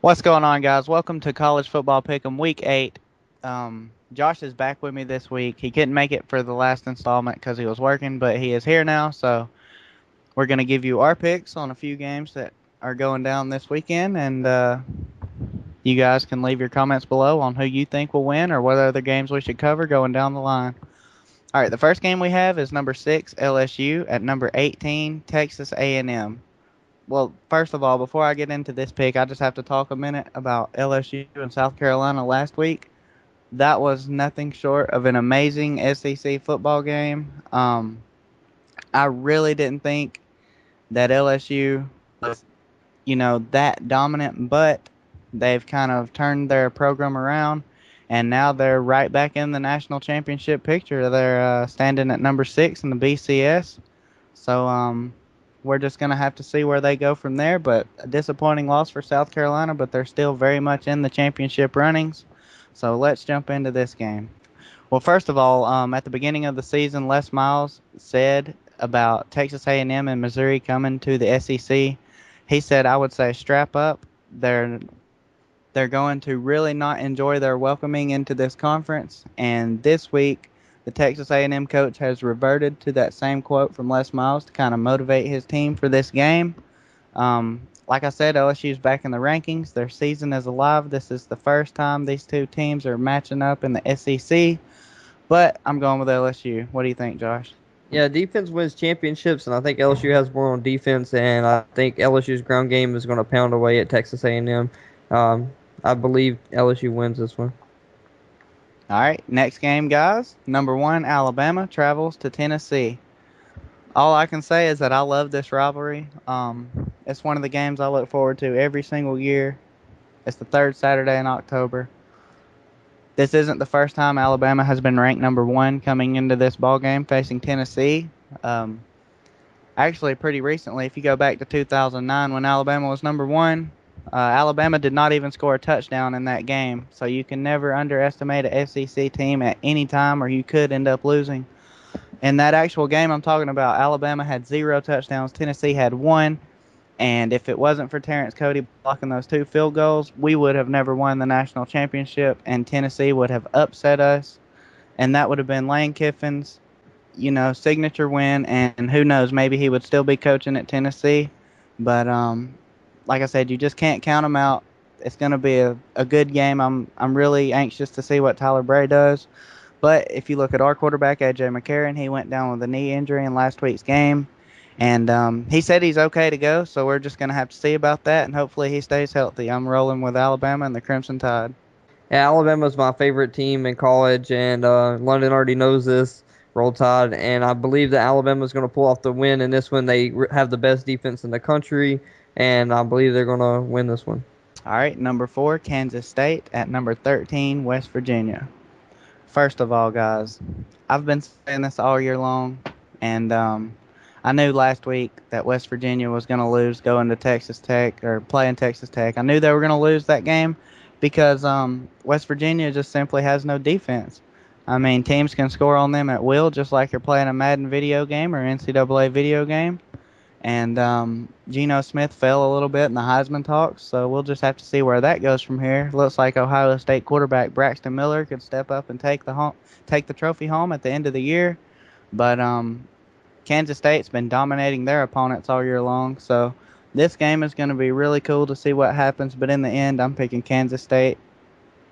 What's going on, guys? Welcome to College Football Pick'em Week 8. Josh is back with me this week. He couldn't make it for the last installment because he was working, but he is here now. So we're going to give you our picks on a few games that are going down this weekend, and you guys can leave your comments below on who you think will win or what other games we should cover going down the line. All right, the first game we have is number 6 LSU at number 18 Texas A&M. Well, first of all, before I get into this pick, I just have to talk a minute about LSU and South Carolina last week. That was nothing short of an amazing SEC football game. I really didn't think that LSU was, that dominant, but they've kind of turned their program around, and now they're right back in the national championship picture. They're standing at number 6 in the BCS. So we're just going to have to see where they go from there. But a disappointing loss for South Carolina, but they're still very much in the championship runnings. So let's jump into this game. Well, first of all, at the beginning of the season, Les Miles said about Texas A&M and Missouri coming to the SEC. He said, "I would say strap up. They're they're going to really not enjoy their welcoming into this conference." And this week, the Texas A&M coach has reverted to that same quote from Les Miles to kind of motivate his team for this game. Like I said, LSU's back in the rankings. Their season is alive. This is the first time these two teams are matching up in the SEC. But I'm going with LSU. What do you think, Josh? Yeah, defense wins championships, and I think LSU has more on defense, and I think LSU's ground game is going to pound away at Texas A&M. I believe LSU wins this one. All right, next game, guys. Number 1, Alabama travels to Tennessee. All I can say is that I love this rivalry. It's one of the games I look forward to every single year. It's the third Saturday in October. This isn't the first time Alabama has been ranked number 1 coming into this ball game facing Tennessee. Um, Actually, pretty recently, if you go back to 2009 when Alabama was number 1, Alabama did not even score a touchdown in that game. So you can never underestimate a SEC team at any time, or you could end up losing. In that actual game I'm talking about, Alabama had 0 touchdowns. Tennessee had 1. And if it wasn't for Terrence Cody blocking those 2 field goals, we would have never won the national championship, and Tennessee would have upset us. And that would have been Lane Kiffin's, signature win. And who knows, maybe he would still be coaching at Tennessee. But like I said, you just can't count him out. It's going to be a good game. I'm really anxious to see what Tyler Bray does. But if you look at our quarterback, A.J. McCarron, he went down with a knee injury in last week's game. And he said he's okay to go, so we're just going to have to see about that, and hopefully he stays healthy. I'm rolling with Alabama and the Crimson Tide. Yeah, Alabama's my favorite team in college, and London already knows this. Roll Tide, and I believe that Alabama's going to pull off the win in this one. They have the best defense in the country, and I believe they're going to win this one. All right, number 4, Kansas State at number 13, West Virginia. First of all, guys, I've been saying this all year long, and I knew last week that West Virginia was going to lose going to Texas Tech or playing Texas Tech. I knew they were going to lose that game because West Virginia just simply has no defense. I mean, teams can score on them at will, just like you're playing a Madden video game or NCAA video game. And Geno Smith fell a little bit in the Heisman talks, so we'll just have to see where that goes from here. Looks like Ohio State quarterback Braxton Miller could step up and take the trophy home at the end of the year. But Kansas State's been dominating their opponents all year long, so this game is going to be really cool to see what happens. But in the end, I'm picking Kansas State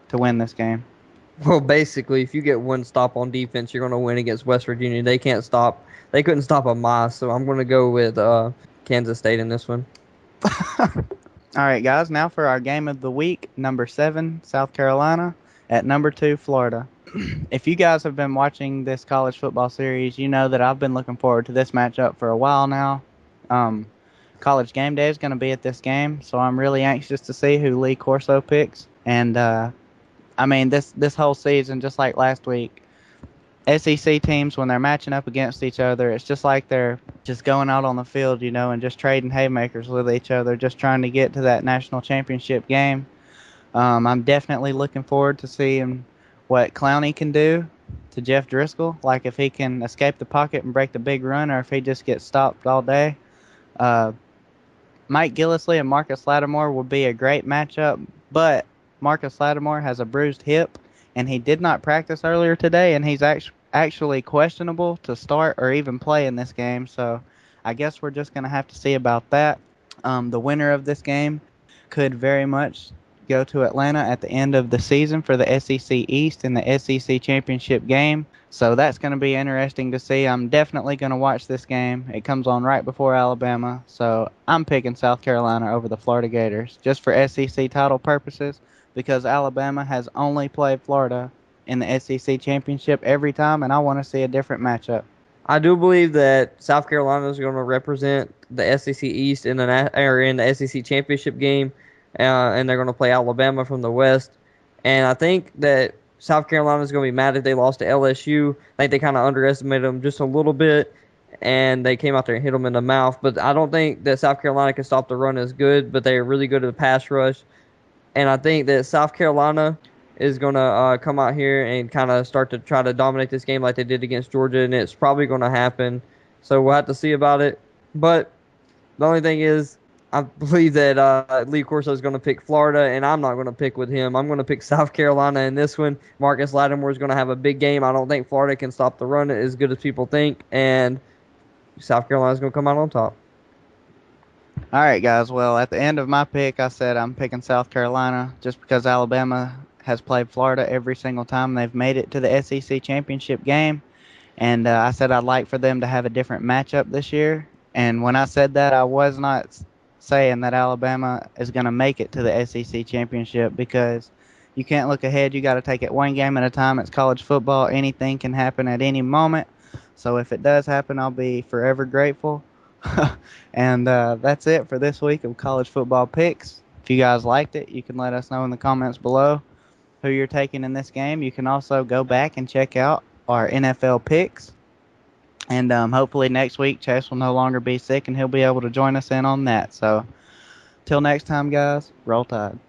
to win this game. Well, basically, if you get one stop on defense, you're going to win against West Virginia. They can't stop. They couldn't stop a Moss, so I'm going to go with Kansas State in this one. All right, guys, now for our game of the week. Number 7, South Carolina at number 2, Florida. If you guys have been watching this college football series, you know that I've been looking forward to this matchup for a while now. Um, College game day is going to be at this game, so I'm really anxious to see who Lee Corso picks. And I mean, this whole season, just like last week, SEC teams when they're matching up against each other, it's just like they're just going out on the field, and just trading haymakers with each other, just trying to get to that national championship game. I'm definitely looking forward to seeing what Clowney can do to Jeff Driscoll, like if he can escape the pocket and break the big run, or if he just gets stopped all day. Uh, Mike Gillisley and Marcus Lattimore would be a great matchup, but Marcus Lattimore has a bruised hip, and he did not practice earlier today, and he's actually questionable to start or even play in this game. So I guess we're just going to have to see about that. The winner of this game could very much go to Atlanta at the end of the season for the SEC East in the SEC Championship game. So that's going to be interesting to see. I'm definitely going to watch this game. It comes on right before Alabama. So I'm picking South Carolina over the Florida Gators just for SEC title purposes because Alabama has only played Florida in the SEC Championship every time, and I want to see a different matchup. I do believe that South Carolina is going to represent the SEC East in in the SEC championship game, and they're going to play Alabama from the West. And I think that South Carolina is going to be mad if they lost to LSU. I think they kind of underestimated them just a little bit, and they came out there and hit them in the mouth. But I don't think that South Carolina can stop the run as good, but they are really good at the pass rush. And I think that South Carolina is going to come out here and kind of start to try to dominate this game like they did against Georgia, and it's probably going to happen. So we'll have to see about it. But the only thing is, I believe that Lee Corso is going to pick Florida, and I'm not going to pick with him. I'm going to pick South Carolina in this one. Marcus Lattimore is going to have a big game. I don't think Florida can stop the run as good as people think, and South Carolina is going to come out on top. All right, guys. Well, at the end of my pick, I said I'm picking South Carolina just because Alabama has played Florida every single time they've made it to the SEC championship game. And I said I'd like for them to have a different matchup this year. And when I said that, I was not saying that Alabama is going to make it to the SEC championship because you can't look ahead. You got to take it one game at a time. It's college football. Anything can happen at any moment. So if it does happen, I'll be forever grateful. And that's it for this week of college football picks. If you guys liked it, you can let us know in the comments below who you're taking in this game. You can also go back and check out our NFL picks. And hopefully next week, Chase will no longer be sick and he'll be able to join us in on that. So, till next time, guys, roll tide.